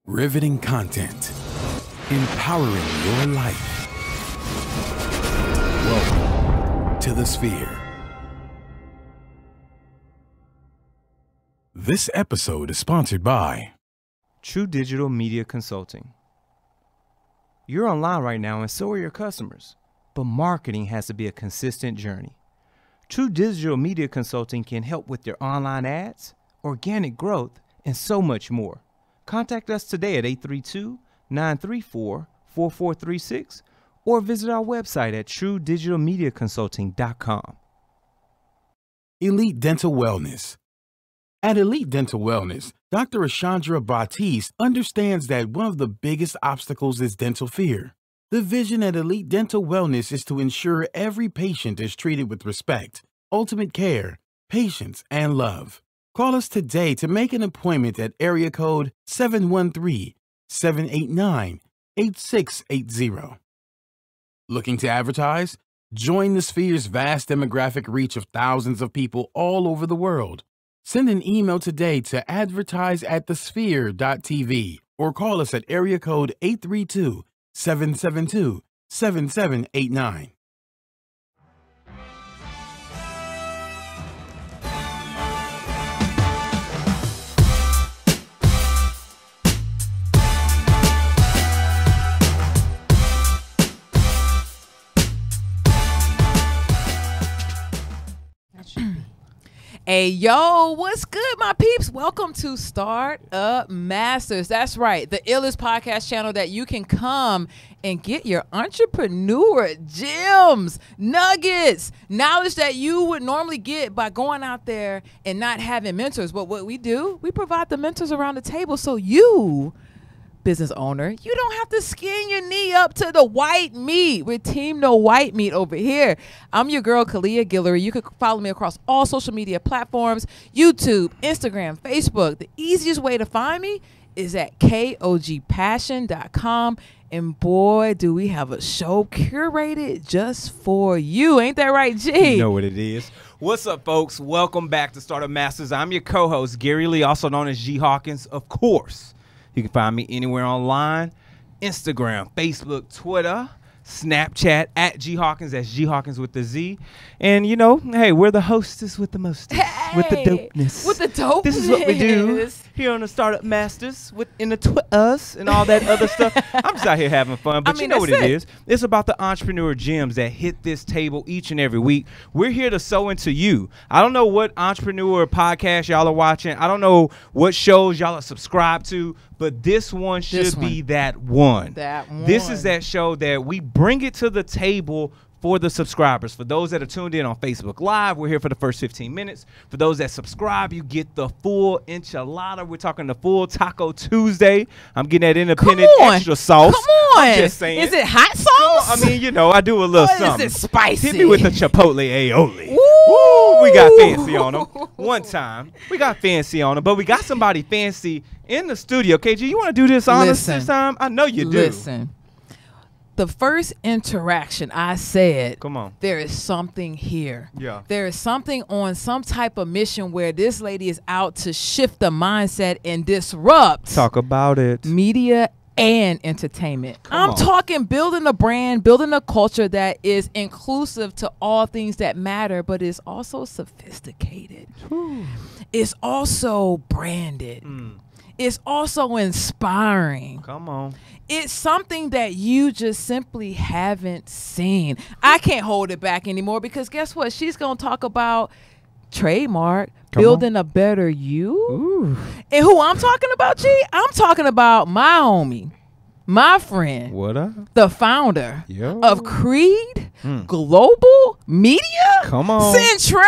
Riveting content. Empowering your life. Welcome to the Sphere. This episode is sponsored by True Digital Media Consulting. You're online right now and so are your customers, but marketing has to be a consistent journey. True Digital Media Consulting can help with your online ads, organic growth, and so much more. Contact us today at 832-934-4436 or visit our website at truedigitalmediaconsulting.com. Elite Dental Wellness. At Elite Dental Wellness, Dr. Ashandra Batiste understands that one of the biggest obstacles is dental fear. The vision at Elite Dental Wellness is to ensure every patient is treated with respect, ultimate care, patience, and love. Call us today to make an appointment at area code 713-789-8680. Looking to advertise? Join the Sphere's vast demographic reach of thousands of people all over the world. Send an email today to advertise@thesphere.tv or call us at area code 832-772-7789. Hey, yo, what's good, my peeps? Welcome to Startup Masters. That's right, the illest podcast channel that you can come and get your entrepreneur gems, nuggets, knowledge that you would normally get by going out there and not having mentors. But what we do, we provide the mentors around the table so you, business owner, you don't have to skin your knee up to the white meat. We're Team No White Meat over here. I'm your girl, Kalia Guillory. You can follow me across all social media platforms, YouTube, Instagram, Facebook. The easiest way to find me is at kogpassion.com. And boy, do we have a show curated just for you. Ain't that right, G? You know what it is. What's up, folks? Welcome back to Startup Masters. I'm your co-host, Gary Lee, also known as G Hawkins, of course. You can find me anywhere online, Instagram, Facebook, Twitter, Snapchat, at G Hawkins. That's G Hawkins with the Z. And, you know, hey, we're the hostess with the mostest, with the dopeness. With the dopeness. This is what we do here on the Startup Masters, in the us and all that other stuff. I'm just out here having fun, but you know what it is. It's about the entrepreneur gems that hit this table each and every week. We're here to sow into you. I don't know what entrepreneur podcast y'all are watching. I don't know what shows y'all are subscribed to, but this one should be that one. This is that show that we bring it to the table for the subscribers. For those that are tuned in on Facebook Live, we're here for the first 15 minutes. For those that subscribe, you get the full enchilada. We're talking the full Taco Tuesday. I'm getting that independent extra sauce. Come on. I'm just saying. Is it hot sauce? I mean, you know, I do a little something. Is it spicy? Hit me with the Chipotle aioli. Ooh. We got fancy on them. One time, we got fancy on them, but we got somebody fancy in the studio. KG, you want to do this honest this time? I know you do. Listen. The first interaction, I said, come on, there is something here. Yeah. There is something on some type of mission where this lady is out to shift the mindset and disrupt. Talk about it. Media and entertainment. I'm talking building a brand, building a culture that is inclusive to all things that matter, but is also sophisticated. Whew. It's also branded. It's also inspiring. Come on. It's something that you just simply haven't seen. I can't hold it back anymore because guess what? She's going to talk about trademark, building a better you. Ooh. And who I'm talking about, G? I'm talking about my homie, my friend, the founder of Creed Global Media. Come on. Centrell.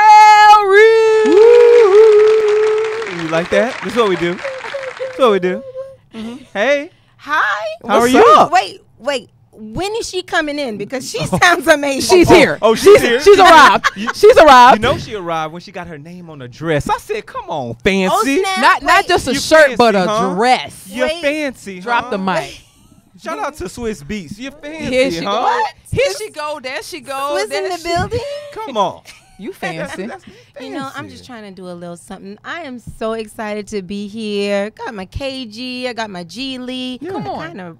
You like that? This is what we do. That's what we do. Hey. Hi. How are you? Wait. When is she coming in? Because she sounds amazing. She's here. Oh, she's here. She's arrived. She's arrived. You know she arrived when she got her name on the dress. I said, come on, fancy. Not just a shirt, but a dress. You're fancy. Drop the mic. Shout out to Swiss Beats. You're fancy, Here she huh? Here she go. There she goes. Swiss in the building. Come on. You fancy. You know, I'm just trying to do a little something. I am so excited to be here. Got my KG. I got my G Lee. Yeah. Come on.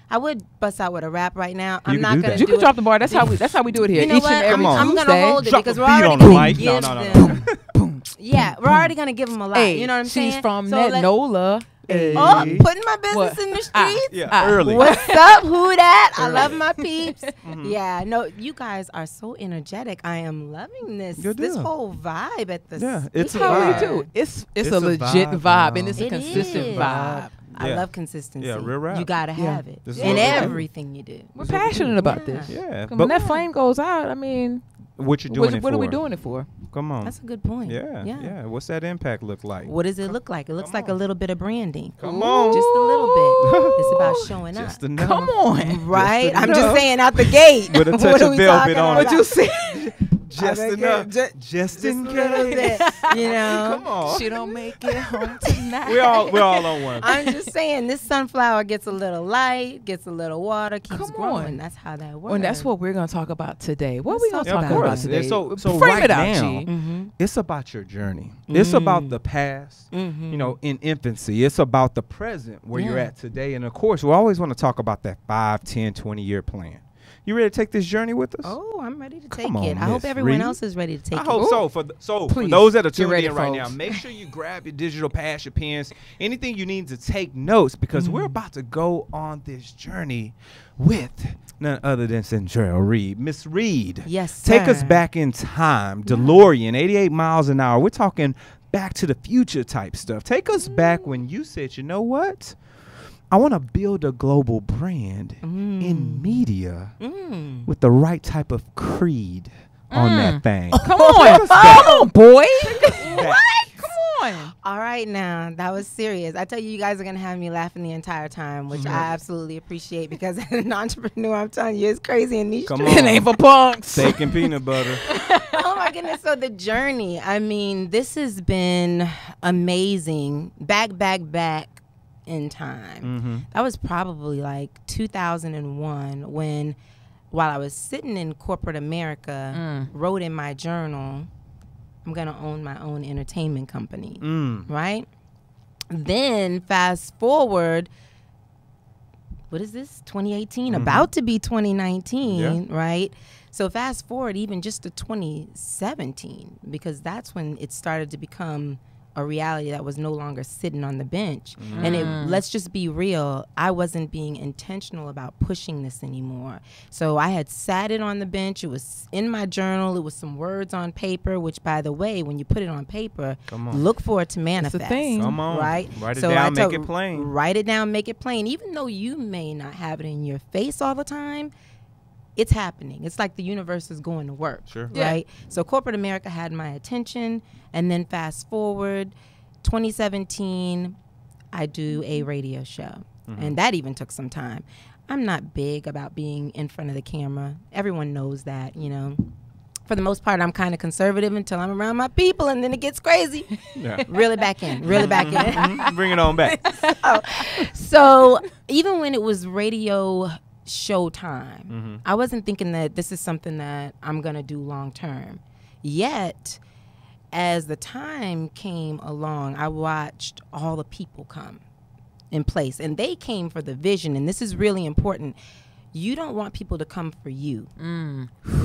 I would bust out with a rap right now. I'm not gonna. You can drop the bar. That's how we do it here. You know Each what? and every I'm Tuesday. gonna hold it Drop because a we're beat already on the gonna mic. give No. them. Yeah, we're already gonna give them a lot. Hey, You know what I'm saying? she's from So that NOLA. Hey. Oh, putting my business What? in the streets. Yeah, early. What's up? Who that? I love my peeps. Yeah, no, you guys are so energetic. I am loving this. Good This deal. whole vibe at the Yeah, it's a How vibe. we do? It's It's a a legit vibe, vibe, y'all. and it's a It consistent is. vibe. I Yeah. love consistency. Yeah, real rap. You gotta Yeah. have it This is in what we do. everything you do. We're passionate about this. Yeah, When but that flame goes out, I mean, what you're doing it what for? are we doing it for? Come on. That's a good point. Yeah. What's that impact look like? What does it look like? It looks Come like a on. little bit of branding. Come on. Just a little bit. It's about showing up. Just enough. Come on. Right? Just I'm just enough. saying out the gate. With a What touch are of we velvet talking on about? it. What you see? Just I think enough. it- Just Just in a little case. bit, you know. Come on. She don't make it home tonight. We're all on one. I'm just saying, this sunflower gets a little light, gets a little water, keeps Come growing. on. That's how that works. Well, and that's what we're gonna talk about today. What are we gonna Let's talk talk about about it. today? So Frame right it out, now, G. Mm-hmm. it's about your journey. It's about the past, Mm-hmm. you know, in infancy. It's about the present, where you're Yeah. at today. And of course, we always want to talk about that 5, 10, 20-year plan. You ready to take this journey with us? Oh, I'm ready to take Come on, it. I hope Miss everyone Reed. else is ready to take I it. hope so. For Please, those that are get tuning ready, in right now, folks. make sure you grab your digital pads, your pens, anything you need to take notes, because we're about to go on this journey with none other than Centrell Reed. Miss Reed, Yes, take us sir. back in time. DeLorean, 88 miles an hour. We're talking back to the future type stuff. Take us back when you said, you know what? I want to build a global brand in media with the right type of creed on that thing. Come on, come on, boy. What? Come on. All right, now that was serious. I tell you, you guys are gonna have me laughing the entire time, which I absolutely appreciate because as an entrepreneur, I'm telling you, it's crazy in these Come streets. It ain't for punks. Steak and peanut butter. Oh my goodness! So the journey. I mean, this has been amazing. Back in time. That was probably like 2001 when, while I was sitting in corporate America, wrote in my journal, I'm gonna own my own entertainment company. Right? Then fast forward, what is this? 2018, about to be 2019, right? So fast forward even just to 2017, because that's when it started to become a reality that was no longer sitting on the bench. And let's just be real, I wasn't being intentional about pushing this anymore. So I had sat it on the bench. It was in my journal. It was some words on paper, which, by the way, when you put it on paper, look for it to manifest. thing. Come on. Right? Write it So down, I make told- it plain. Write it down, make it plain. Even though you may not have it in your face all the time, it's happening. It's like the universe is going to work. Sure. Right? So corporate America had my attention. And then fast forward, 2017, I do a radio show. And that even took some time. I'm not big about being in front of the camera. Everyone knows that, you know. For the most part, I'm kind of conservative until I'm around my people, and then it gets crazy. Yeah. Really back in. Bring it on back. So even when it was radio show time, I wasn't thinking that this is something that I'm going to do long term. Yet, as the time came along, I watched all the people come in place. And they came for the vision. And this is really important. You don't want people to come for you.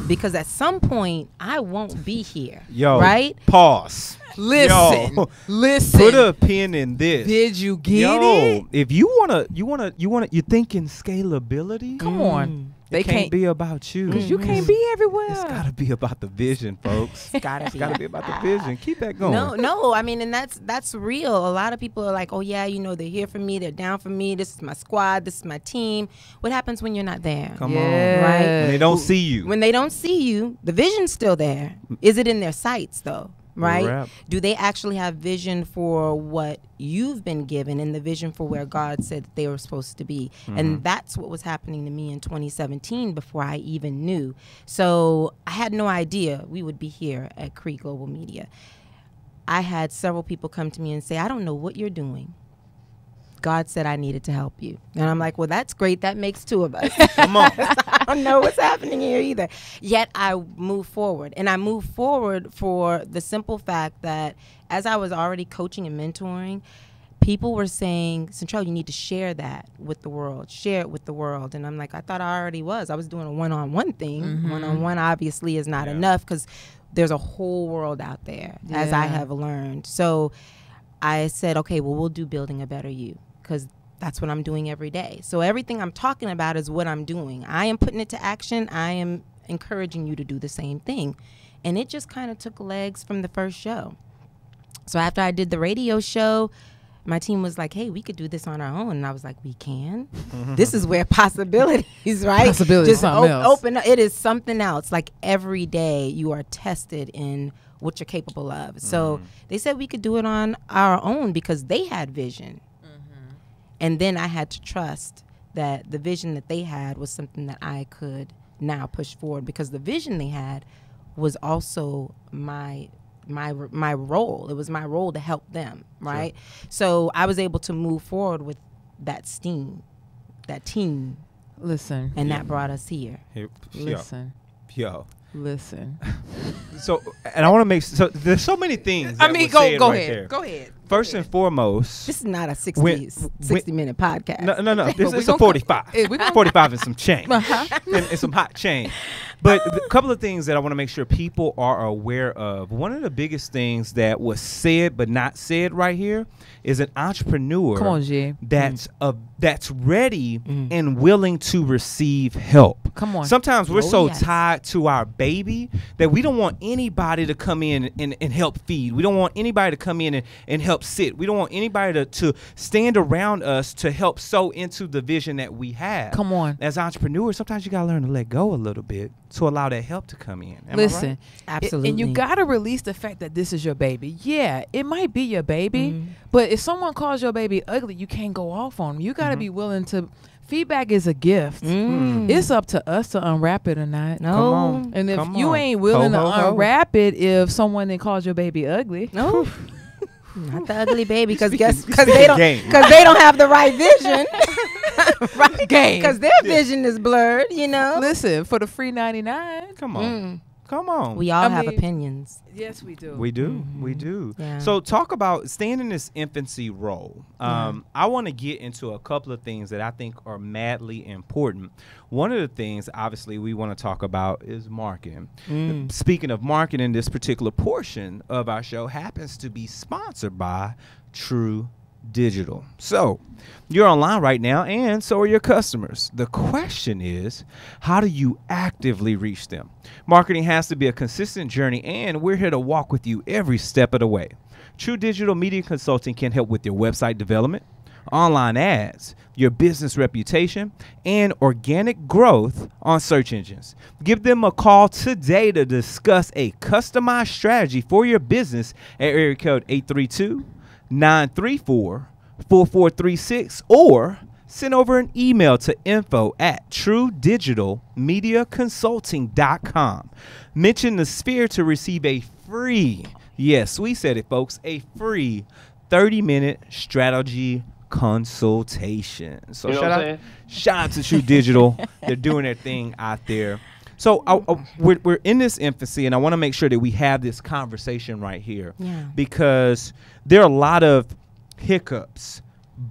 Because at some point, I won't be here. Yo, right? Pause. Listen, Yo, listen. Put a pin in this. Did you get Yo, it? if you you're thinking scalability. Come on. They It can't be about you. Because you can't be everywhere. It's gotta be about the vision, folks. It's gotta be. Gotta be about the vision. Keep that going. No, I mean, and that's real. A lot of people are like, oh yeah, you know, they're here for me, they're down for me, this is my squad, this is my team. What happens when you're not there? Come Yeah. on. Right? When they don't see you. When they don't see you, the vision's still there. Is it in their sights though? Right? Rap. Do they actually have vision for what you've been given and the vision for where God said that they were supposed to be? And that's what was happening to me in 2017 before I even knew. So I had no idea we would be here at Cree Global Media. I had several people come to me and say, I don't know what you're doing. God said I needed to help you. And I'm like, well, that's great. That makes two of us. Come on. don't know what's happening here either. Yet I move forward. And I move forward for the simple fact that as I was already coaching and mentoring, people were saying, Centrell, you need to share that with the world. Share it with the world. And I'm like, I thought I already was. I was doing a one-on-one thing. One-on-one obviously is not enough because there's a whole world out there, as I have learned. So I said, okay, well, we'll do Building a Better You because that's what I'm doing every day. So everything I'm talking about is what I'm doing. I am putting it to action. I am encouraging you to do the same thing. And it just kind of took legs from the first show. So after I did the radio show, my team was like, hey, we could do this on our own. And I was like, we can? This is where possibilities, right? Possibilities, just open up. It is something else. Like every day you are tested in what you're capable of. So they said we could do it on our own because they had vision. And then I had to trust that the vision that they had was something that I could now push forward because the vision they had was also my role. It was my role to help them, right? Sure. So I was able to move forward with that team. Listen. And that brought us here. Listen. Listen. So, and I want to make so there's so many things. I mean, go ahead. Go ahead. First and foremost, this is not a 60-minute podcast. No. This is a 45. 45 and some change. And some hot change. But a couple of things that I want to make sure people are aware of. One of the biggest things that was said but not said right here is an entrepreneur that's ready and willing to receive help. Come on. Sometimes we're tied to our baby that we don't want anybody to come in and help feed. We don't want anybody to come in and help sit. We don't want anybody to stand around us to help sow into the vision that we have. Come on. As entrepreneurs, sometimes you got to learn to let go a little bit to allow that help to come in. Listen, right? Absolutely. And you got to release the fact that this is your baby. Yeah, it might be your baby, but if someone calls your baby ugly, you can't go off on them. You got to be willing to. Feedback is a gift. It's up to us to unwrap it or not. No. Come on. And if you ain't willing to unwrap it, if someone then calls your baby ugly, no. Not the ugly baby, because they don't have the right vision, right? Because their vision is blurred. Listen, for the free 99. Come on. Come on. We all have opinions. Yes, we do. We do. We do. Yeah. So talk about staying in this infancy role. I want to get into a couple of things that I think are madly important. One of the things, obviously, we want to talk about is marketing. Speaking of marketing, this particular portion of our show happens to be sponsored by True Digital. So you're online right now, and so are your customers. The question is, how do you actively reach them? Marketing has to be a consistent journey, and we're here to walk with you every step of the way. True Digital Media Consulting can help with your website development, online ads, your business reputation, and organic growth on search engines. Give them a call today to discuss a customized strategy for your business at area code 832-934-4436 or send over an email to info@truedigitalmediaconsulting.com. Mention the Sphere to receive a free, yes, we said it, folks, a free 30-minute strategy consultation. So shout out to True Digital. They're doing their thing out there. So we're in this infancy, and I want to make sure that we have this conversation right here, because there are a lot of hiccups,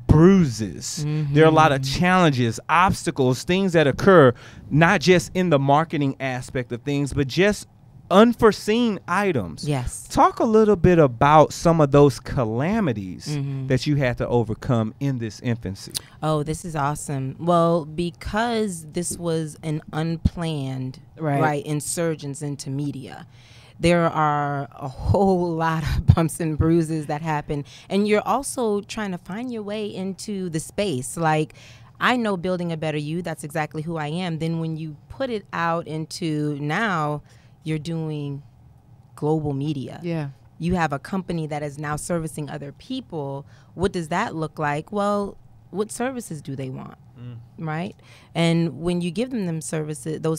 bruises. There are a lot of challenges, obstacles, things that occur, not just in the marketing aspect of things, but just unforeseen items. Yes. Talk a little bit about some of those calamities that you had to overcome in this infancy. Oh, this is awesome. Well, because this was an unplanned insurgence into media, there are a whole lot of bumps and bruises that happen. And you're also trying to find your way into the space. Like, I know Building a Better You, that's exactly who I am. Then when you put it out into now, you're doing global media. Yeah. You have a company that is now servicing other people. What does that look like? Well, what services do they want? Right? And when you give them those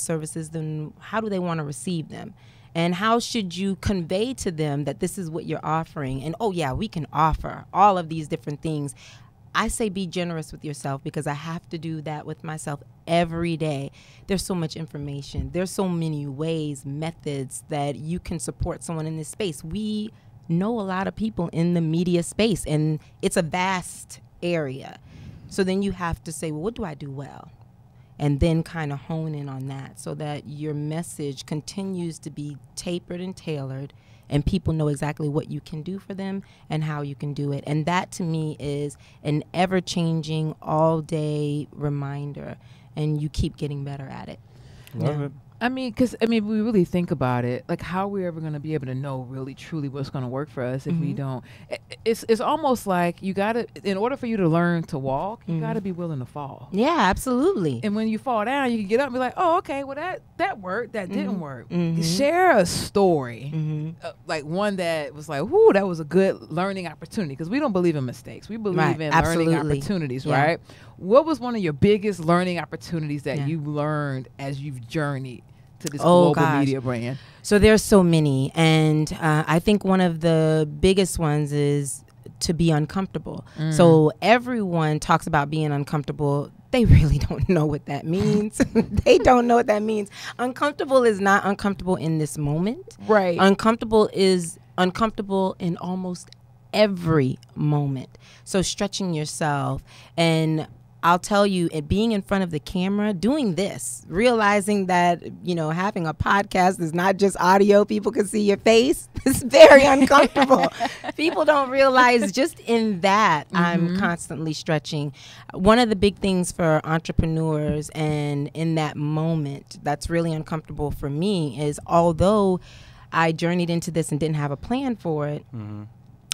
services, then how do they want to receive them? And how should you convey to them that this is what you're offering? And, oh, yeah, we can offer all of these different things. I say be generous with yourself because I have to do that with myself every day. There's so much information. There's so many ways, methods that you can support someone in this space. We know a lot of people in the media space, and it's a vast area. So then you have to say, well, what do I do well? And then kind of hone in on that so that your message continues to be tapered and tailored, and people know exactly what you can do for them and how you can do it. And that to me is an ever-changing, all-day reminder, and you keep getting better at it. Love it. I mean, because, we really think about it, like how we're ever going to be able to know really, truly what's going to work for us if we don't. It's almost like you got to, in order for you to learn to walk, you got to be willing to fall. Yeah, absolutely. And when you fall down, you can get up and be like, oh, okay, well, that worked, that didn't work. Share a story, like one that was like, whoo, that was a good learning opportunity, because we don't believe in mistakes. We believe in learning opportunities, right? What was one of your biggest learning opportunities that you learned as you've journeyed to this global media brand? So there's so many. And I think one of the biggest ones is to be uncomfortable. So everyone talks about being uncomfortable. They really don't know what that means. They don't know what that means. Uncomfortable is not uncomfortable in this moment. Right. Uncomfortable is uncomfortable in almost every moment. So stretching yourself, and I'll tell you, being in front of the camera, doing this, realizing that, having a podcast is not just audio, people can see your face. It's very uncomfortable. People don't realize just in that I'm constantly stretching. One of the big things for entrepreneurs, and in that moment that's really uncomfortable for me, is although I journeyed into this and didn't have a plan for it,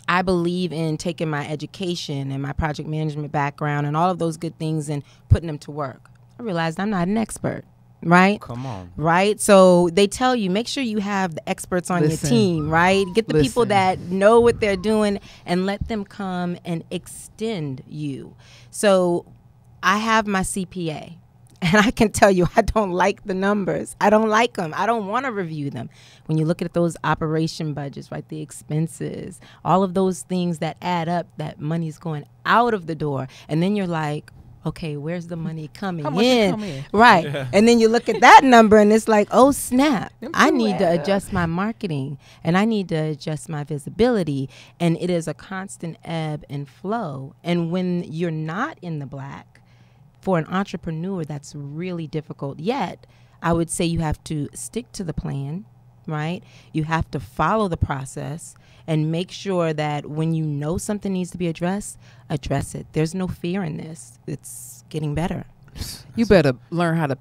I believe in taking my education and my project management background and all of those good things and putting them to work. I realized I'm not an expert, right? Come on. Right? So they tell you, make sure you have the experts on your team, right? Get the people that know what they're doing and let them come and extend you. So I have my CPA. And I can tell you, I don't like the numbers. I don't like them. I don't want to review them. When you look at those operation budgets, right, the expenses, all of those things that add up, that money's going out of the door. And then you're like, okay, where's the money coming in? Right. Yeah. And then you look at that number and it's like, oh, snap. I need to adjust my marketing and I need to adjust my visibility. And it is a constant ebb and flow. And when you're not in the black, for an entrepreneur, that's really difficult. Yet, I would say you have to stick to the plan, right? You have to follow the process and make sure that when you know something needs to be address it. There's no fear in this. It's getting better. You better learn how to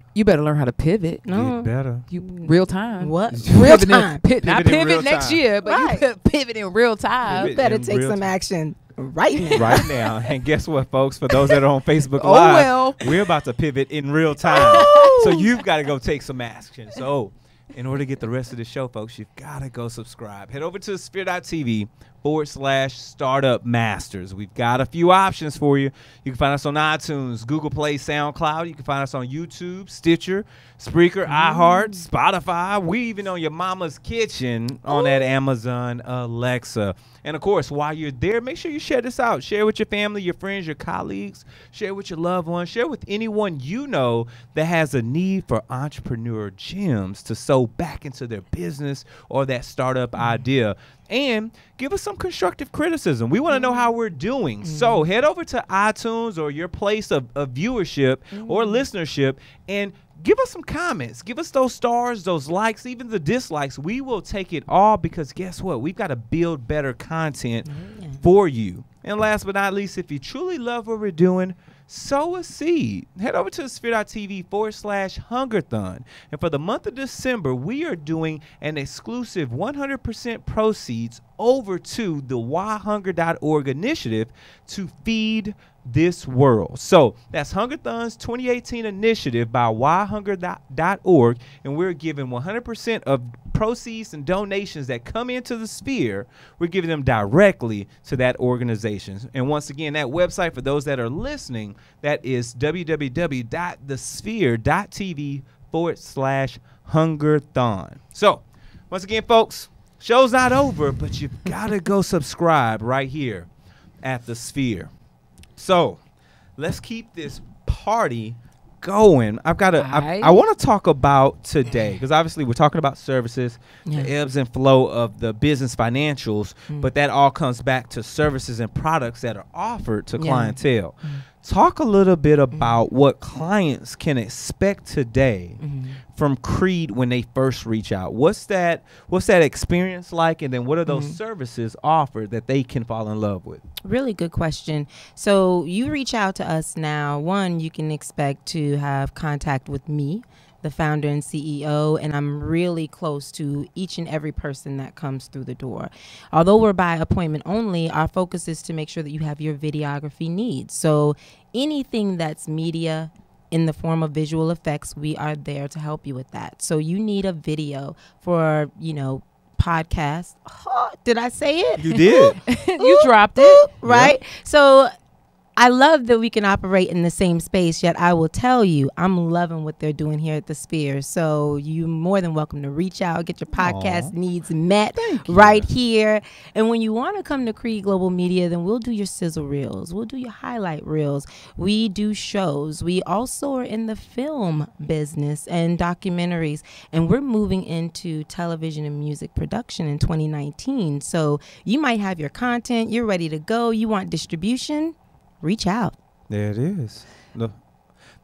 pivot. No, better. Real time. What? Real time. Not pivot next year, but you pivot in real time. You better take some action right now. Right now. And guess what, folks? For those that are on Facebook Live, we're about to pivot in real time. So you've got to go take some action. So in order to get the rest of the show, folks, you've got to go subscribe. Head over to sphere.tv/Startup Masters. We've got a few options for you. You can find us on iTunes, Google Play, SoundCloud. You can find us on YouTube, Stitcher, Spreaker, iHeart, Spotify. We even on your mama's kitchen on that Amazon Alexa. And, of course, while you're there, make sure you share this out. Share with your family, your friends, your colleagues. Share with your loved ones. Share with anyone you know that has a need for entrepreneur gems to sow back into their business or that startup idea. And give us some constructive criticism. We want to know how we're doing. So head over to iTunes or your place of viewership or listenership and give us some comments. Give us those stars, those likes, even the dislikes. We will take it all because guess what? We've got to build better content for you. And last but not least, if you truly love what we're doing, sow a seed. Head over to sphere.tv/Hungerthon. And for the month of December, we are doing an exclusive 100% proceeds over to the whyhunger.org initiative to feed this world. So that's Hungerthon's 2018 initiative by whyhunger.org, and we're giving 100% of proceeds and donations that come into the Sphere, we're giving them directly to that organization. And once again, that website for those that are listening, that is www.thesphere.tv/Hungerthon. So once again, folks, show's not over, but you've got to go subscribe right here at the Sphere. So let's keep this party going. I want to talk about today, because obviously we're talking about services, the ebbs and flow of the business financials, but that all comes back to services and products that are offered to clientele. Talk a little bit about what clients can expect today from Creed when they first reach out. What's that experience like, and then what are those services offered that they can fall in love with? Really good question. So you reach out to us now. One, you can expect to have contact with me, the founder and CEO, and I'm really close to each and every person that comes through the door. Although we're by appointment only, our focus is to make sure that you have your videography needs. So anything that's media in the form of visual effects, we are there to help you with that. So you need a video for, podcast. Oh, did I say it? You did. You dropped it. Right? Yeah. So I love that we can operate in the same space, yet I will tell you, I'm loving what they're doing here at the Sphere. So you're more than welcome to reach out, get your podcast needs met right here. And when you want to come to Creed Global Media, then we'll do your sizzle reels. We'll do your highlight reels. We do shows. We also are in the film business and documentaries. And we're moving into television and music production in 2019. So you might have your content. You're ready to go. You want distribution? Reach out. There it is. Look,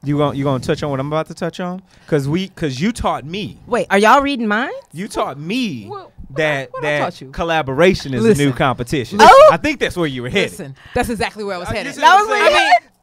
you gonna touch on what I'm about to touch on? Cause you taught me. Wait, are y'all reading mine? You taught me that taught you? Collaboration is the new competition. Oh. I think that's where you were headed. Listen, that's exactly where I was headed.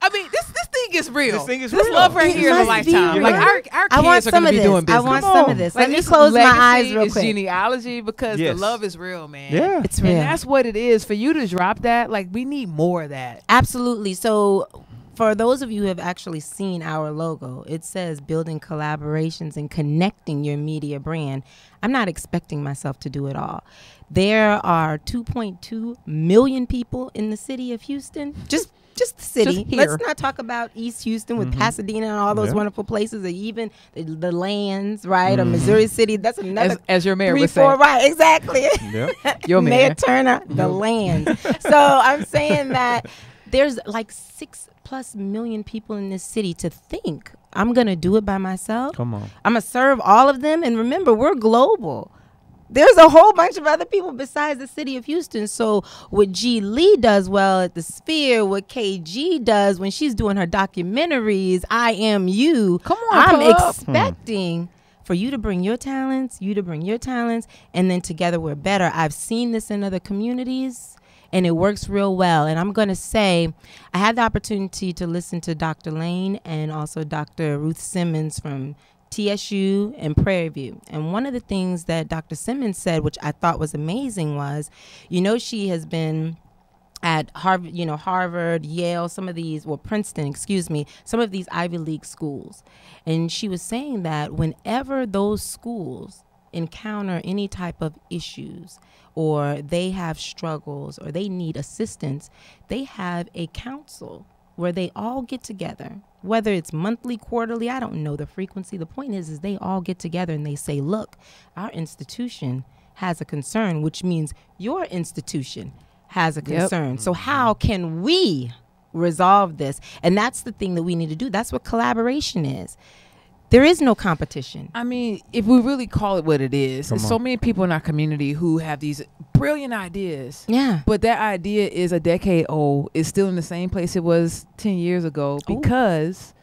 I mean, this thing is real. This thing is this real. love right here is a lifetime. Like our kids are gonna be doing business. I want some of this. Like, Let me close my eyes real quick. Genealogy, because the love is real, man. Yeah, it's real. And that's what it is. For you to drop that, like, we need more of that. Absolutely. So for those of you who have actually seen our logo, it says building collaborations and connecting your media brand. I'm not expecting myself to do it all. There are 2.2 million people in the city of Houston. Just the city. Let's not talk about East Houston with Pasadena and all those wonderful places, or even the lands, right? Or Missouri City. That's another as your mayor 3, would 4, say. right? Exactly. Your Mayor Turner, the lands. So I'm saying that there's like 6+ million people in this city. To think I'm gonna do it by myself. Come on. I'm gonna serve all of them, and remember, we're global. There's a whole bunch of other people besides the city of Houston. So what G. Lee does well at the Sphere, what KG does when she's doing her documentaries, I Am You. Come on, I'm expecting for you to bring your talents, and then together we're better. I've seen this in other communities, and it works real well. And I'm going to say, I had the opportunity to listen to Dr. Lane and also Dr. Ruth Simmons from TSU and Prairie View. And one of the things that Dr. Simmons said, which I thought was amazing, was, she has been at Harvard, Yale, Princeton, some of these Ivy League schools. And she was saying that whenever those schools encounter any type of issues, or they have struggles, or they need assistance, they have a council where they all get together, whether it's monthly, quarterly, I don't know the frequency. The point is they all get together and they say, look, our institution has a concern, which means your institution has a concern. So how can we resolve this? And that's the thing that we need to do. That's what collaboration is. There is no competition. I mean, if we really call it what it is, there's so many people in our community who have these brilliant ideas. Yeah. But that idea is a decade old. It's still in the same place it was 10 years ago because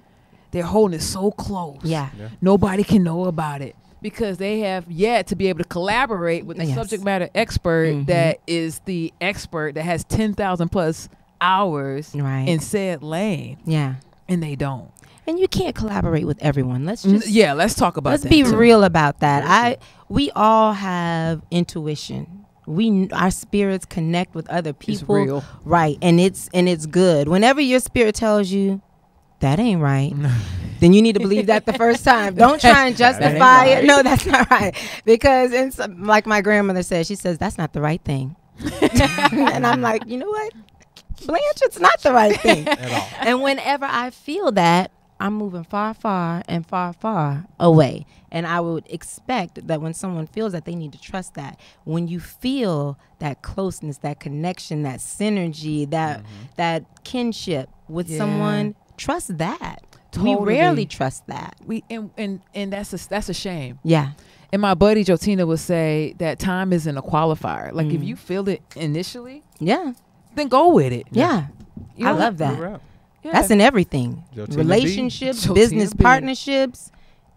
they're holding it so close. Yeah. Nobody can know about it because they have yet to be able to collaborate with the subject matter expert that is the expert that has 10,000 plus hours in said lane. Yeah. And they don't. And you can't collaborate with everyone. Let's talk about that. Let's be real about that. We all have intuition. Our spirits connect with other people. It's real. Right. And it's good. Whenever your spirit tells you that ain't right, then you need to believe that the first time. Don't try and justify it. No, that's not right. Because like my grandmother says, she says, that's not the right thing. And I'm like, you know what? Blanche, it's not the right thing. At all. And whenever I feel that, I'm moving far, far and far, far away. And I would expect that when someone feels that, they need to trust that. When you feel that closeness, that connection, that synergy, that kinship with someone, trust that. Totally. We rarely trust that. And that's a shame. Yeah. And my buddy Jotina would say that time isn't a qualifier. Like if you feel it initially, then go with it. Yeah. You I know? love that. Yeah. That's in everything. Jotina Relationships, Jotina business B. partnerships.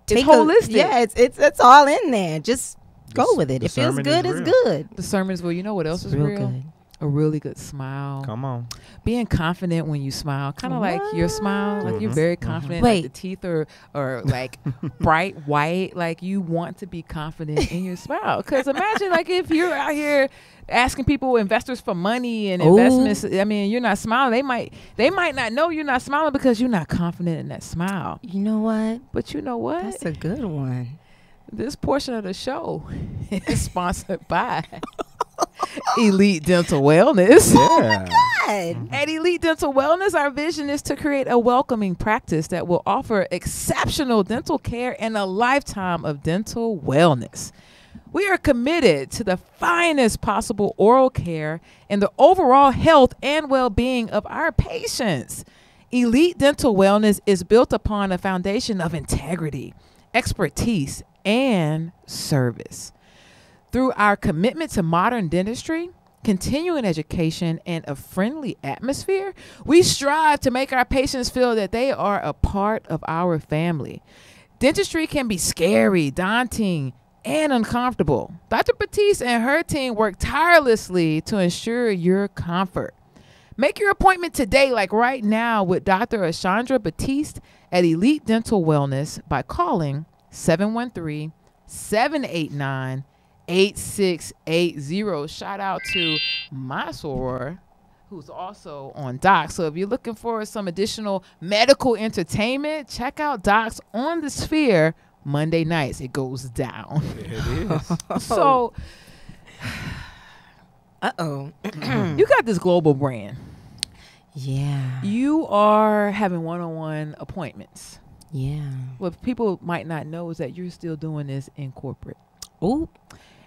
It's holistic. It's all in there. Just go with it. the It feels sermon good, is it's real. good. The sermons, well, you know what else is Real real? good. A really good smile. Come on. Being confident when you smile, kind of like your smile, like you're very confident. Wait. Like the teeth are like bright white, like you want to be confident in your smile. Because imagine like if you're out here asking people, investors for money and investments. I mean, you're not smiling. They might not know you're not smiling because you're not confident in that smile. You know what? But you know what? That's a good one. This portion of the show is sponsored by Elite Dental Wellness. Yeah. God. At Elite Dental Wellness, our vision is to create a welcoming practice that will offer exceptional dental care and a lifetime of dental wellness. We are committed to the finest possible oral care and the overall health and well-being of our patients. Elite Dental Wellness is built upon a foundation of integrity, expertise, and service. Through our commitment to modern dentistry, continuing education, and a friendly atmosphere, we strive to make our patients feel that they are a part of our family. Dentistry can be scary, daunting, and uncomfortable. Dr. Batiste and her team work tirelessly to ensure your comfort. Make your appointment today, like right now, with Dr. Ashandra Batiste at Elite Dental Wellness by calling 713-789-8680. Shout out to my soror, who's also on Docs. So if you're looking for some additional medical entertainment, check out Docs on the Sphere Monday nights. It goes down. It is. So you got this global brand. Yeah. You are having one-on-one appointments. Yeah. What people might not know is that you're still doing this in corporate. Ooh.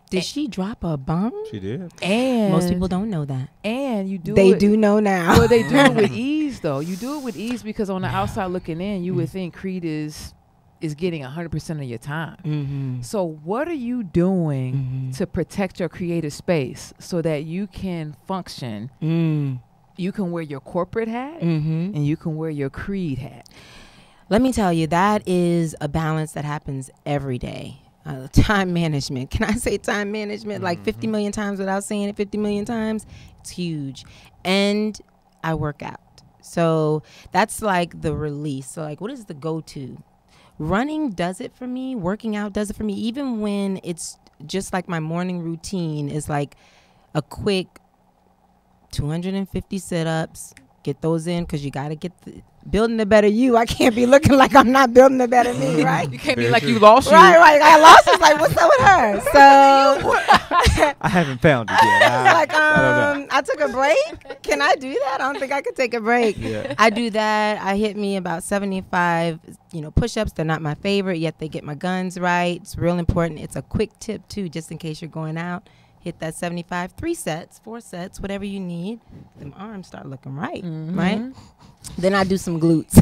Did she drop a bomb? She did. And Most people don't know that. And you do They it. do know now. Well, they do it with ease, though. You do it with ease because on the outside looking in, you would think Creed is getting 100% of your time. Mm-hmm. So what are you doing to protect your creative space so that you can function? You can wear your corporate hat and you can wear your Creed hat. Let me tell you, that is a balance that happens every day. Time management. Can I say time management like 50 million times without saying it 50 million times? It's huge. And I work out. So that's like the release. So like, what is the go-to? Running does it for me. Working out does it for me. Even when it's just like my morning routine is like a quick 250 sit-ups. Get those in because you got to get building the better you. I can't be looking like I'm not building the better me, right? You can't be like you lost you. Right. I lost. It's like, what's up with her? So I haven't found it yet. I don't know. I took a break. Can I do that? I don't think I could take a break. Yeah. I do that. I hit me about 75, push-ups. They're not my favorite, yet they get my guns right. It's real important. It's a quick tip, too, just in case you're going out. Hit that 75, 3 sets, 4 sets, whatever you need. Them arms start looking right, right? Then I do some glutes.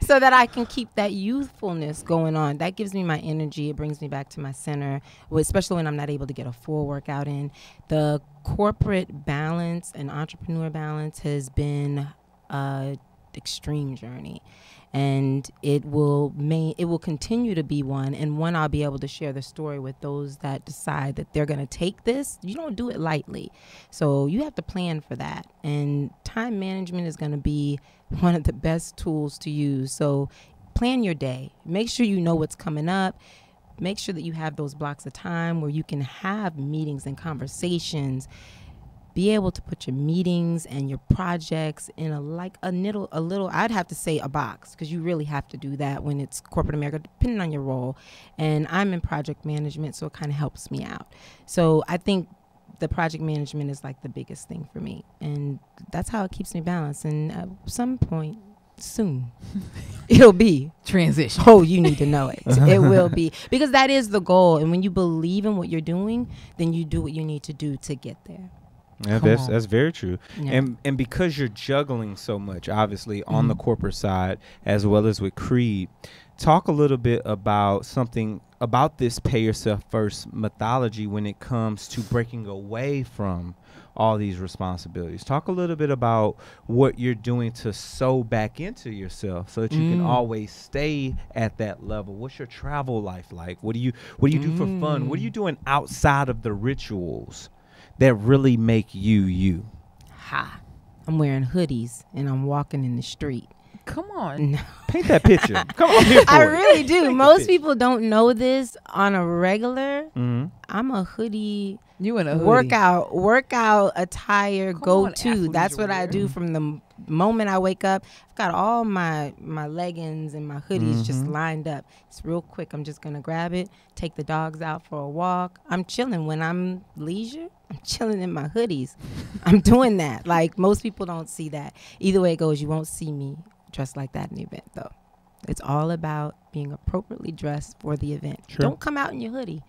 so that I can keep that youthfulness going on. That gives me my energy. It brings me back to my center, especially when I'm not able to get a full workout in. The corporate balance and entrepreneur balance has been an extreme journey. And it will continue to be one, and one I'll be able to share the story with those that decide that they're going to take this. You don't do it lightly. So you have to plan for that. And time management is going to be one of the best tools to use. So plan your day. Make sure you know what's coming up. Make sure that you have those blocks of time where you can have meetings and conversations. Be able to put your meetings and your projects in a little, I'd have to say a box, because you really have to do that when it's corporate America, depending on your role. And I'm in project management, so it kind of helps me out. So I think the project management is like the biggest thing for me. And that's how it keeps me balanced. And at some point, soon. It'll be transition. Oh, you need to know it. It will be, because that is the goal. And when you believe in what you're doing, then you do what you need to do to get there. Yeah, that's very true. Yeah. And because you're juggling so much, obviously, on the corporate side as well as with Creed, talk a little bit about something about this pay yourself first methodology when it comes to breaking away from all these responsibilities. Talk a little bit about what you're doing to sew back into yourself so that you can always stay at that level. What's your travel life like? What do you do for fun? What are you doing outside of the rituals that really make you? I'm wearing hoodies and I'm walking in the street. Come on. No. Paint that picture. Come on here for I it. really do. Most people don't know this on a regular. I'm a hoodie. You in a hoodie. Workout attire go-to. That's what I wear. do from the moment I wake up. I've got all my leggings and my hoodies just lined up. It's real quick. I'm just going to grab it, take the dogs out for a walk. I'm chilling. When I'm leisure, I'm chilling in my hoodies. I'm doing that. Like, most people don't see that. Either way it goes, you won't see me dressed like that in the event, though. It's all about being appropriately dressed for the event. Sure. Don't come out in your hoodie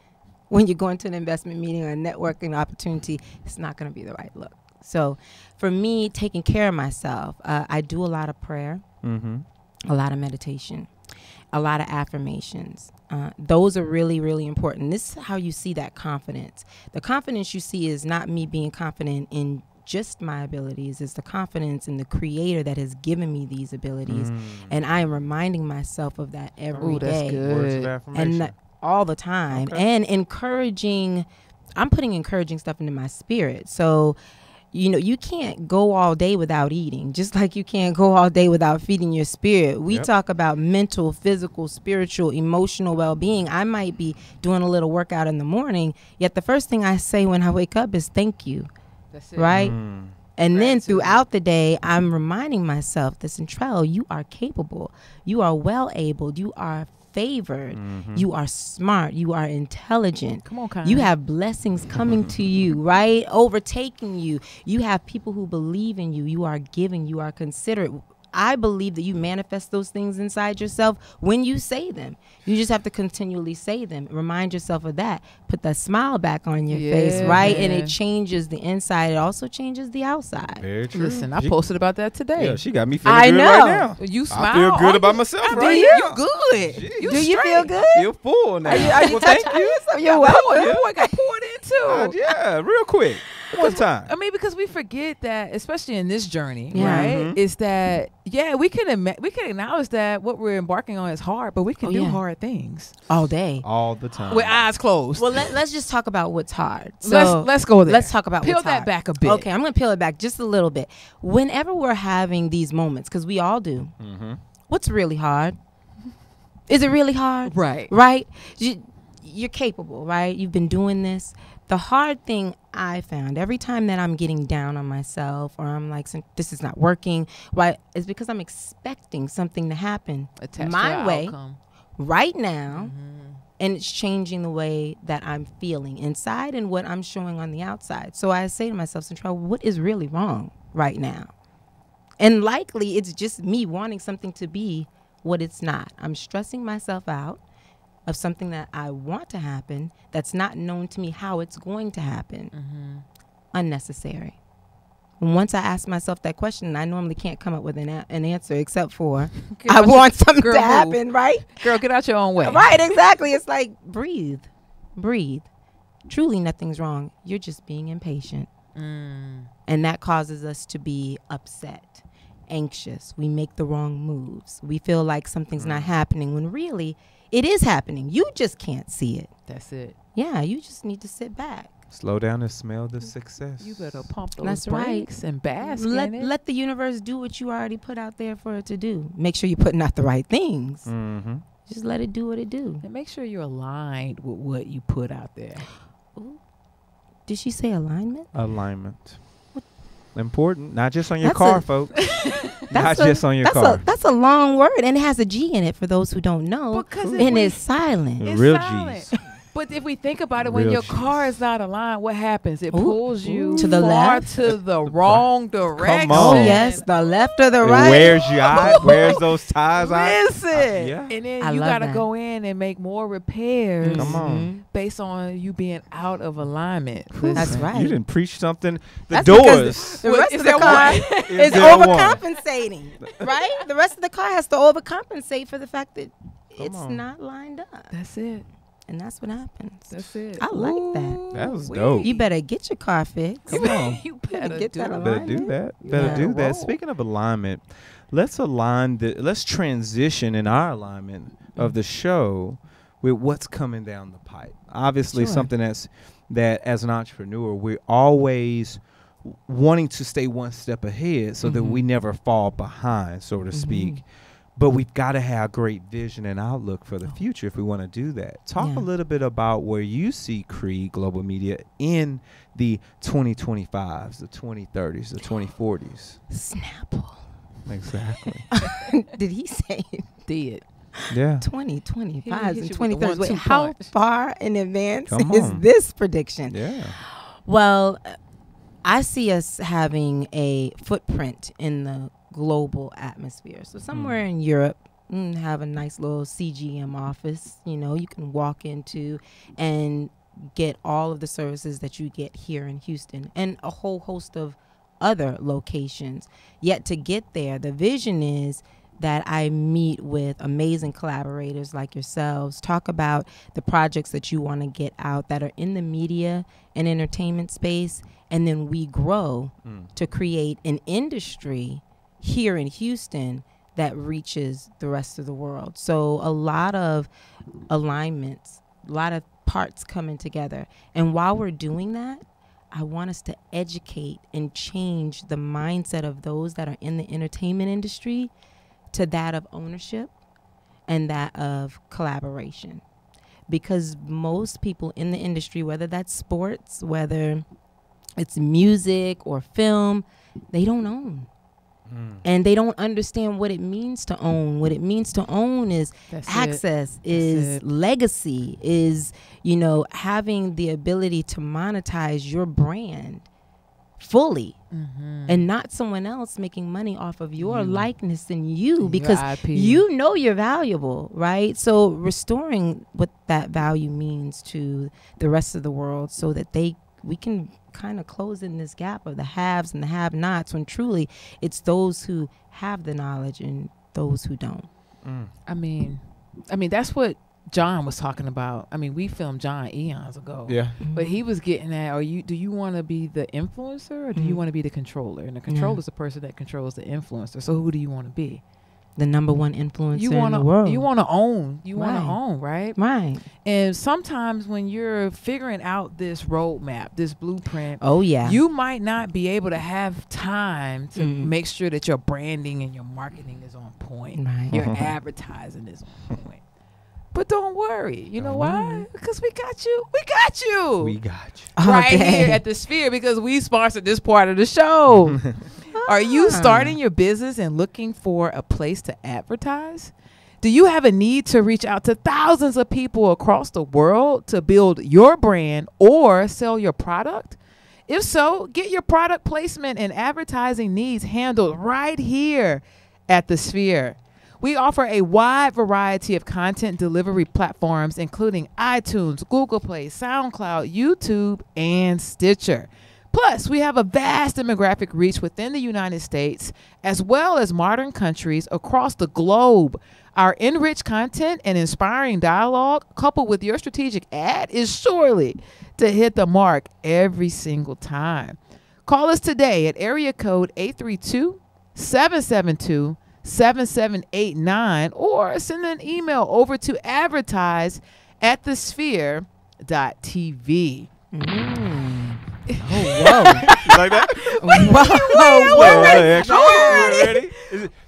when you're going to an investment meeting or a networking opportunity. It's not going to be the right look. So for me, taking care of myself, I do a lot of prayer, a lot of meditation, a lot of affirmations. Those are really, really important. This is how you see that confidence. The confidence you see is not me being confident in just my abilities. It's the confidence in the creator that has given me these abilities. And I am reminding myself of that every day. That's good. Words of affirmation. And all the time. And I'm putting encouraging stuff into my spirit. So, you can't go all day without eating, just like you can't go all day without feeding your spirit. We talk about mental, physical, spiritual, emotional well-being. I might be doing a little workout in the morning, yet the first thing I say when I wake up is thank you. That's it. Right? And then throughout the day, I'm reminding myself that, Centrell, you are capable. You are well-abled. You are favored. You are smart. You are intelligent. Come on, Kyle. You have blessings coming to you, right? Overtaking you. You have people who believe in you. You are giving. You are considerate. I believe that you manifest those things inside yourself when you say them. You just have to continually say them. Remind yourself of that. Put that smile back on your face, right? And it changes the inside. It also changes the outside. Very true. Listen, I posted about that today. Yeah, she got me feeling I good know. right now. You smile. I feel good about myself Do right you? now. You good. Jeez. You Do you straight. feel good? I feel full now. Are you well, touching thank you. yourself? You're welcome. Boy got poured into. Yeah, real quick. One time. I mean, because we forget that, especially in this journey, Yeah. right? Is that we can acknowledge that what we're embarking on is hard, but we can do hard things All day. All the time. with eyes closed. Well, let's just talk about what's hard. So let's go there. Let's talk about peel what's that hard. back a bit. Okay, I'm going to peel it back just a little bit. Whenever we're having these moments, because we all do, what's really hard? Is it really hard? Right. Right? You're capable, right? You've been doing this. The hard thing I found every time that I'm getting down on myself or I'm like, this is not working, right, is because I'm expecting something to happen Attached my to way outcome. right now. And it's changing the way that I'm feeling inside and what I'm showing on the outside. So I say to myself, Centrell, what is really wrong right now? And likely it's just me wanting something to be what it's not. I'm stressing myself out of something that I want to happen that's not known to me how it's going to happen. Unnecessary. And once I ask myself that question, I normally can't come up with an answer except for I want something to happen, right? Girl, get out your own way. Right, exactly. It's like, breathe. Truly nothing's wrong. You're just being impatient. And that causes us to be upset, anxious. We make the wrong moves. We feel like something's not happening when really it is happening. You just can't see it. That's it. Yeah, you just need to sit back. Slow down and smell the success. You better pump those That's right. brakes and bask in it. Let the universe do what you already put out there for it to do. Make sure you're putting out the right things. Just let it do what it do. And make sure you're aligned with what you put out there. Ooh. Did she say alignment? Alignment. Important. Not just on your That's car, a- folks. Not just on your car. That's a long word, and it has a G in it for those who don't know. Because and it's silent. It's Real silent. G's. But if we think about it, when Real your cheese. car is not aligned, what happens? It pulls you To the far left? to the wrong direction. on. Oh, yes, the left or the It right. wears you out. Wears those tires out. Listen, yeah. and then I you love gotta that. go in and make more repairs Come on. based on you being out of alignment. That's Listen. right. You didn't preach something. The That's because doors. The Well, rest is of the there car one? is there one? overcompensating, right? The rest of the car has to overcompensate for the fact that it's on. not lined up, That's it. and that's what happens. That's it. I like that. That was Ooh-wee. dope. You better get your car fixed. Come on. You better better get do that it. Better do alignment. that. Better Yeah. do that. Roll. Speaking of alignment, let's let's transition in our alignment of the show with what's coming down the pipe. Obviously, Sure. something that as an entrepreneur, we're always wanting to stay one step ahead so that we never fall behind, so to speak. But we've got to have great vision and outlook for the future if we want to do that. Talk Yeah. a little bit about where you see Creed Global Media in the 2025s, the 2030s, the 2040s. Snapple. Exactly. Did he say Did. Yeah. 2025 He hit and you with the 2030? Wait, 1-2 how punch. far in advance Come is on. this prediction? Yeah. Well, I see us having a footprint in the global atmosphere. So somewhere in Europe, have a nice little CGM office, you can walk into and get all of the services that you get here in Houston and a whole host of other locations. Yet to get there, the vision is that I meet with amazing collaborators like yourselves, talk about the projects that you want to get out that are in the media and entertainment space, and then we grow to create an industry here in Houston that reaches the rest of the world. So a lot of alignments, a lot of parts coming together. And while we're doing that, I want us to educate and change the mindset of those that are in the entertainment industry to that of ownership and that of collaboration. Because most people in the industry, whether that's sports, whether it's music or film, they don't own. And they don't understand what it means to own. What it means to own is That's access, it. is That's it. legacy, is, having the ability to monetize your brand fully and not someone else making money off of your likeness and you, And because your IP. you're valuable, right? So restoring what that value means to the rest of the world so that we can kind of close in this gap of the haves and the have-nots, when truly it's those who have the knowledge and those who don't. I mean, that's what John was talking about. I mean, we filmed John eons ago. Yeah. But he was getting at, do you want to be the influencer or do you want to be the controller? And the controller is the person that controls the influencer. So who do you want to be? The number one influencer You in want the world. You want to own. You want to Right. own, right? Right. And sometimes when you're figuring out this roadmap, this blueprint, Oh, yeah. you might not be able to have time to Mm. make sure that your branding and your marketing is on point. Right. Your advertising is on point. But don't worry. You know why? Because we got you. We got you. We got you. Right Okay. here at the Sphere, because we sponsored this part of the show. Are you starting your business and looking for a place to advertise? Do you have a need to reach out to thousands of people across the world to build your brand or sell your product? If so, get your product placement and advertising needs handled right here at the Sphere. We offer a wide variety of content delivery platforms, including iTunes, Google Play, SoundCloud, YouTube, and Stitcher. Plus, we have a vast demographic reach within the United States, as well as modern countries across the globe. Our enriched content and inspiring dialogue, coupled with your strategic ad, is surely to hit the mark every single time. Call us today at area code 832-772-7789 or send an email over to advertise@thesphere.tv. Oh, whoa. You like that? Ready?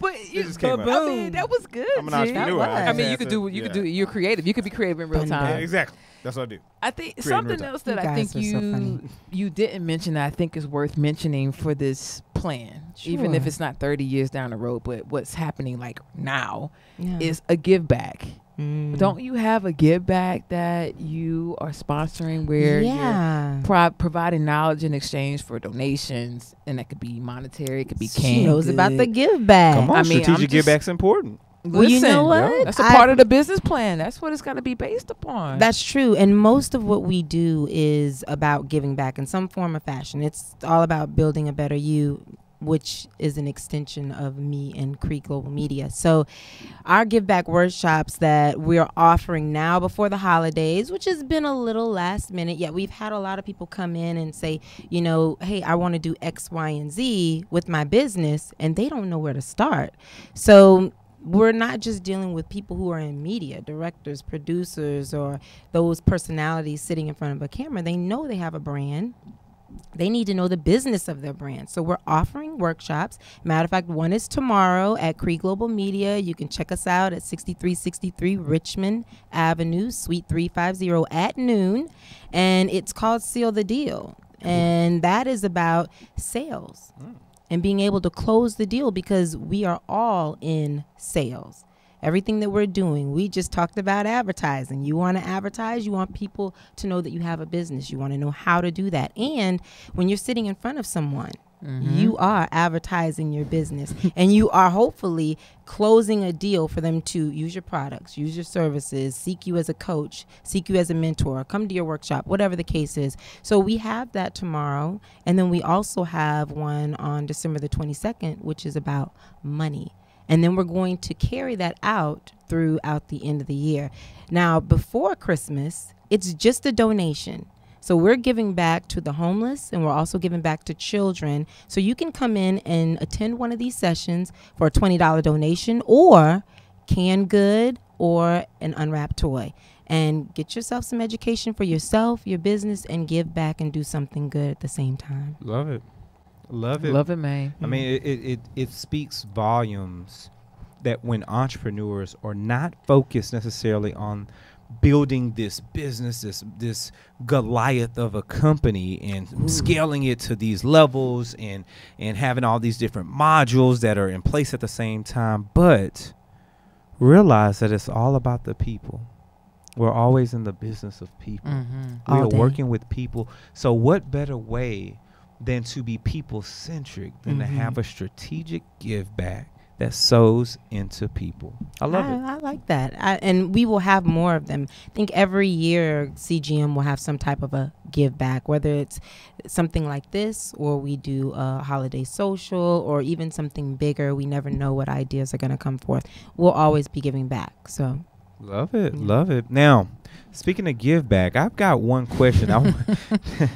But It just came out. I mean, that was good. I'm an G. entrepreneur. I I mean, you could do. You're creative. You could be creative in real Fun time. fact. Exactly. That's what I do. I think Create in real something time. else that You I guys think are so funny. you didn't mention that I think is worth mentioning for this plan, Sure. even if it's not 30 years down the road, but what's happening like now is a give back. Don't you have a give back that you are sponsoring where you're providing knowledge in exchange for donations, and that could be monetary, it could be canned She knows good. about the give back. Come on, I mean, strategic give back's important. Well, you know what? That's a part of the business plan. That's what it's got to be based upon. That's true. And most of what we do is about giving back in some form or fashion. It's all about building a better you, which is an extension of me and Creek Global Media. So our give back workshops that we're offering now before the holidays, which has been a little last minute, yet we've had a lot of people come in and say, you know, hey, I want to do X, Y, and Z with my business, and they don't know where to start. So we're not just dealing with people who are in media, directors, producers, or those personalities sitting in front of a camera. They know they have a brand. They need to know the business of their brand. So we're offering workshops. Matter of fact, one is tomorrow at Creek Global Media. You can check us out at 6363 Richmond Avenue, Suite 350 at noon. And it's called Seal the Deal. And that is about sales and being able to close the deal, because we are all in sales. Everything that we're doing, we just talked about advertising. You want to advertise, you want people to know that you have a business. You want to know how to do that. And when you're sitting in front of someone, you are advertising your business, and you are hopefully closing a deal for them to use your products, use your services, seek you as a coach, seek you as a mentor, come to your workshop, whatever the case is. So we have that tomorrow. And then we also have one on December the 22nd, which is about money. And then we're going to carry that out throughout the end of the year. Now, before Christmas, it's just a donation. So we're giving back to the homeless, and we're also giving back to children. So you can come in and attend one of these sessions for a $20 donation, or canned good, or an unwrapped toy, and get yourself some education for yourself, your business, and give back and do something good at the same time. Love it. Love it. Love it, man. I mean, it speaks volumes that when entrepreneurs are not focused necessarily on building this business, this Goliath of a company, and scaling it to these levels, and having all these different modules that are in place at the same time, but realize that it's all about the people. We're always in the business of people. We are working with people. So what better way than to be people-centric than to have a strategic give back that sows into people. I love it. I like that. And we will have more of them. I think every year CGM will have some type of a give back, whether it's something like this, or we do a holiday social, or even something bigger. We never know what ideas are going to come forth. We'll always be giving back. So love it. Love it. Now, speaking of give back, I've got one question that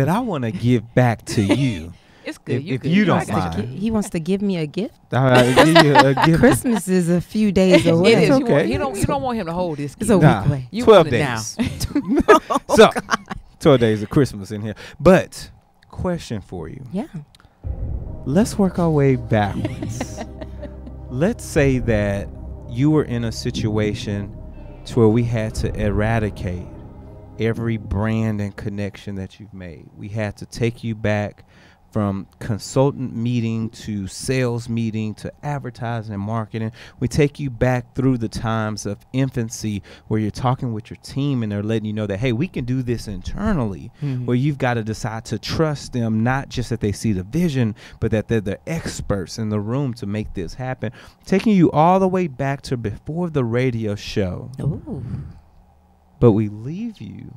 I want to give back to you. It's good. If you don't mind. He wants to give me a gift. Give you a gift. Christmas is a few days away. It is. Okay. You don't want him to hold this. It's a week away. You 12 want days. it now. So, 12 days of Christmas in here. But, question for you. Yeah. Let's work our way backwards. Let's say that you were in a situation to where we had to eradicate every brand and connection that you've made. We had to take you back from consultant meeting to sales meeting to advertising and marketing. We take you back through the times of infancy where you're talking with your team and they're letting you know that, hey, we can do this internally, where you've got to decide to trust them, not just that they see the vision, but that they're the experts in the room to make this happen. Taking you all the way back to before the radio show. Ooh. But we leave you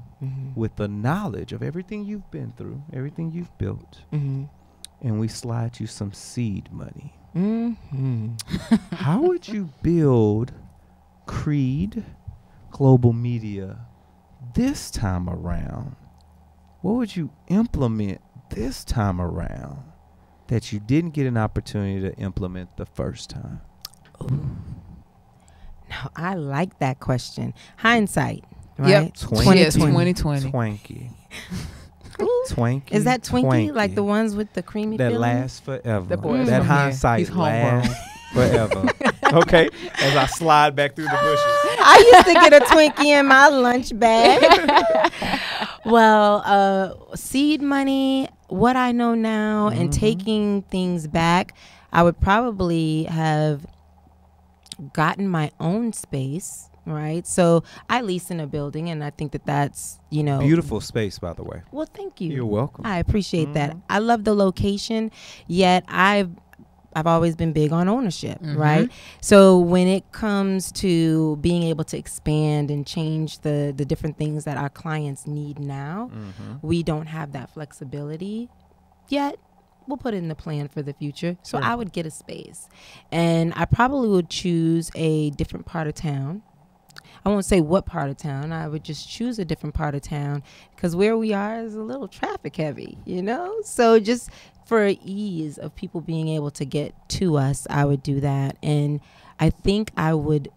with the knowledge of everything you've been through, everything you've built, and we slide you some seed money. How would you build Creed Global Media this time around? What would you implement this time around that you didn't get an opportunity to implement the first time? Now, I like that question. Hindsight. Right? Yep. 2020. Twanky. Twanky. Is that Twinkie? Twanky. Like the ones with the creamy That filling? lasts forever. The boy that from hindsight here. He's homegrown. lasts forever. Okay. As I slide back through the bushes. I used to get a Twinkie in my lunch bag. Well, seed money, what I know now, and taking things back, I would probably have gotten my own space, right? So I lease in a building, and I think that that's, beautiful space, by the way. Well, thank you. You're welcome. I appreciate that. I love the location, yet I've always been big on ownership, right? So when it comes to being able to expand and change the different things that our clients need now, we don't have that flexibility yet. We'll put it in the plan for the future. So I would get a space, and I probably would choose a different part of town. I won't say what part of town. I would just choose a different part of town, because where we are is a little traffic heavy, So just for ease of people being able to get to us, I would do that. And I think I would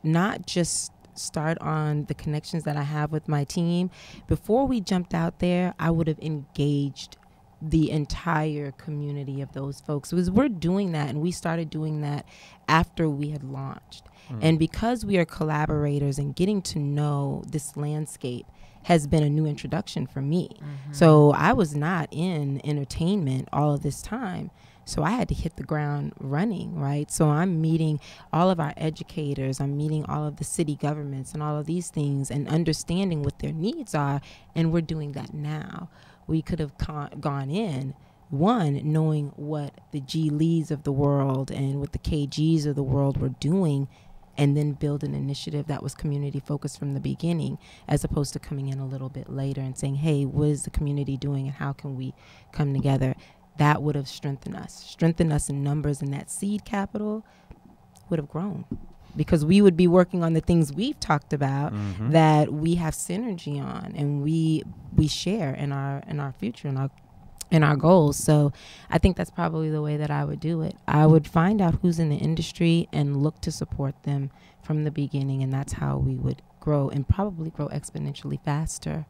not just start on the connections that I have with my team. Before we jumped out there, I would have engaged the entire community of those folks, because we're doing that, and we started doing that after we had launched. And because we are collaborators, and getting to know this landscape has been a new introduction for me. So I was not in entertainment all of this time. So I had to hit the ground running, right? So I'm meeting all of our educators. I'm meeting all of the city governments and all of these things, and understanding what their needs are. And we're doing that now. We could have gone in, one, knowing what the G Lees of the world and what the KGs of the world were doing, and then build an initiative that was community focused from the beginning, as opposed to coming in a little bit later and saying, hey, what is the community doing, and how can we come together? That would have strengthened us in numbers, and that seed capital would have grown, because we would be working on the things we've talked about that we have synergy on, and we share in our future and our goals. So I think that's probably the way that I would do it. I would find out who's in the industry and look to support them from the beginning, and that's how we would grow, and probably grow exponentially faster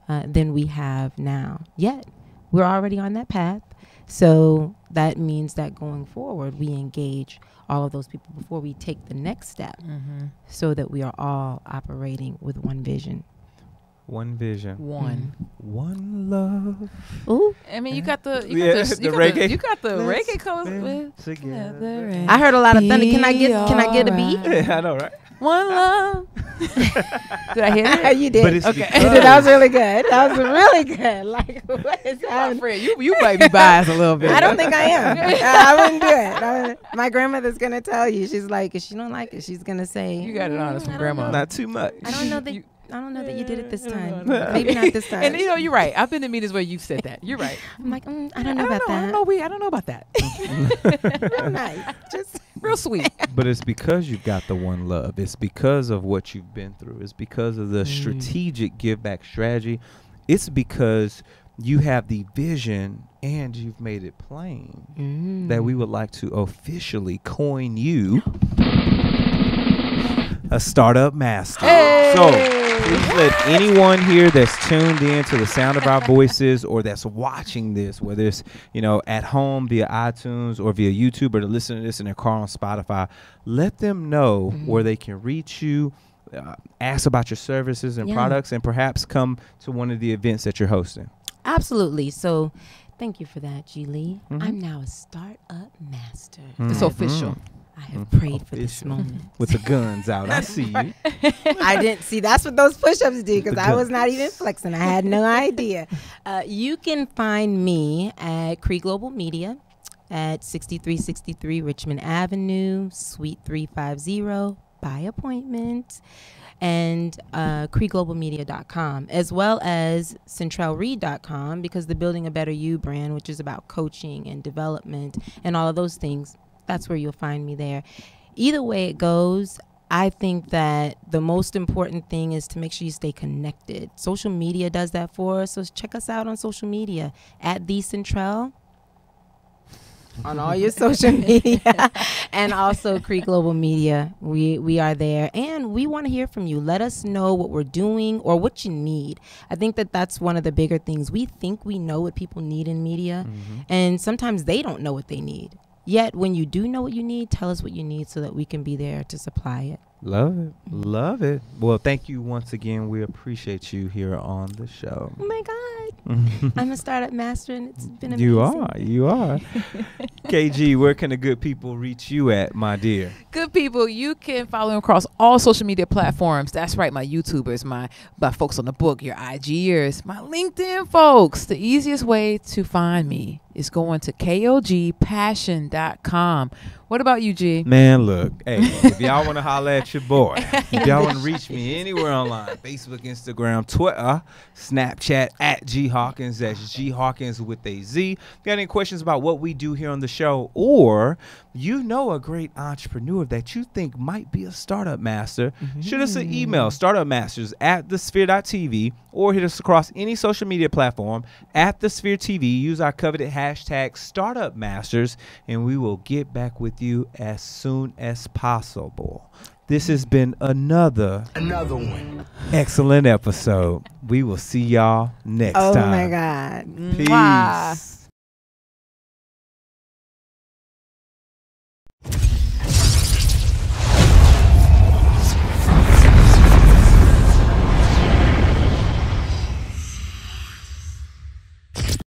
than we have now. Yet we're already on that path. So that means that going forward, we engage all of those people before we take the next step, so that we are all operating with one vision. One vision. One love. Ooh. I mean, you got the reggae. You got the reggae colors together. I heard a lot of thunder. Can I get a beat? Yeah, I know, right? One love. Did I hear it? You did. Okay. You did. That was really good. That was really good. Like, what is happening? Friend, you might be biased a little bit. I don't think I am. I wouldn't do it. My grandmother's going to tell you. She's like, if she don't like it, she's going to say. You got it honest from grandma. Not too much. I don't know that you did it this time. Maybe not this time. And you're right. I've been in meetings where you've said that. You're right. I'm like, I don't know about that. I don't know about that. Real nice. Just real sweet. But it's because you've got the one love. It's because of what you've been through. It's because of the strategic give back strategy. It's because you have the vision, and you've made it plain that we would like to officially coin you a startup master. Hey! So please let anyone here that's tuned in to the sound of our voices, or that's watching this, whether it's at home via iTunes or via YouTube, or to listen to this in their car on Spotify, let them know where they can reach you, ask about your services and products, and perhaps come to one of the events that you're hosting. Absolutely. So thank you for that, G. Lee. I'm now a startup master. It's official. I have prayed for this moment. With the guns out. I see you. I didn't see. That's what those push-ups do, because I was not even flexing. I had no idea. You can find me at Cree Global Media at 6363 Richmond Avenue, Suite 350, by appointment, and CreeGlobalMedia.com, as well as CentrellRead.com, because the Building a Better You brand, which is about coaching and development and all of those things, that's where you'll find me there. Either way it goes, I think that the most important thing is to make sure you stay connected. Social media does that for us, so check us out on social media at the Centrell on all your social media, and also Cree Global Media. We are there, and we want to hear from you. Let us know what we're doing or what you need. I think that that's one of the bigger things. We think we know what people need in media, and sometimes they don't know what they need. Yet when you do know what you need, tell us what you need so that we can be there to supply it. Love it. Love it. Well, thank you once again. We appreciate you here on the show. Oh my God. I'm a startup master and it's been amazing. You are. KG, where can the good people reach you at, my dear? Good people, you can follow me across all social media platforms. That's right, my YouTubers, my folks on the book, your IGers, my LinkedIn folks. The easiest way to find me is going to kogpassion.com. What about you, G? Man, look, hey, if y'all want to holler at your boy, if y'all want to reach me anywhere online, Facebook, Instagram, Twitter, Snapchat, at G Hawkins, that's G Hawkins with a Z. If you got any questions about what we do here on the show, or you know a great entrepreneur that you think might be a startup master, shoot us an email, startupmasters@thesphere.tv, or hit us across any social media platform at The Sphere TV. Use our coveted hashtag StartupMasters, and we will get back with you as soon as possible. This has been another one excellent episode. We will see y'all next time. Oh my God. Peace. Mwah.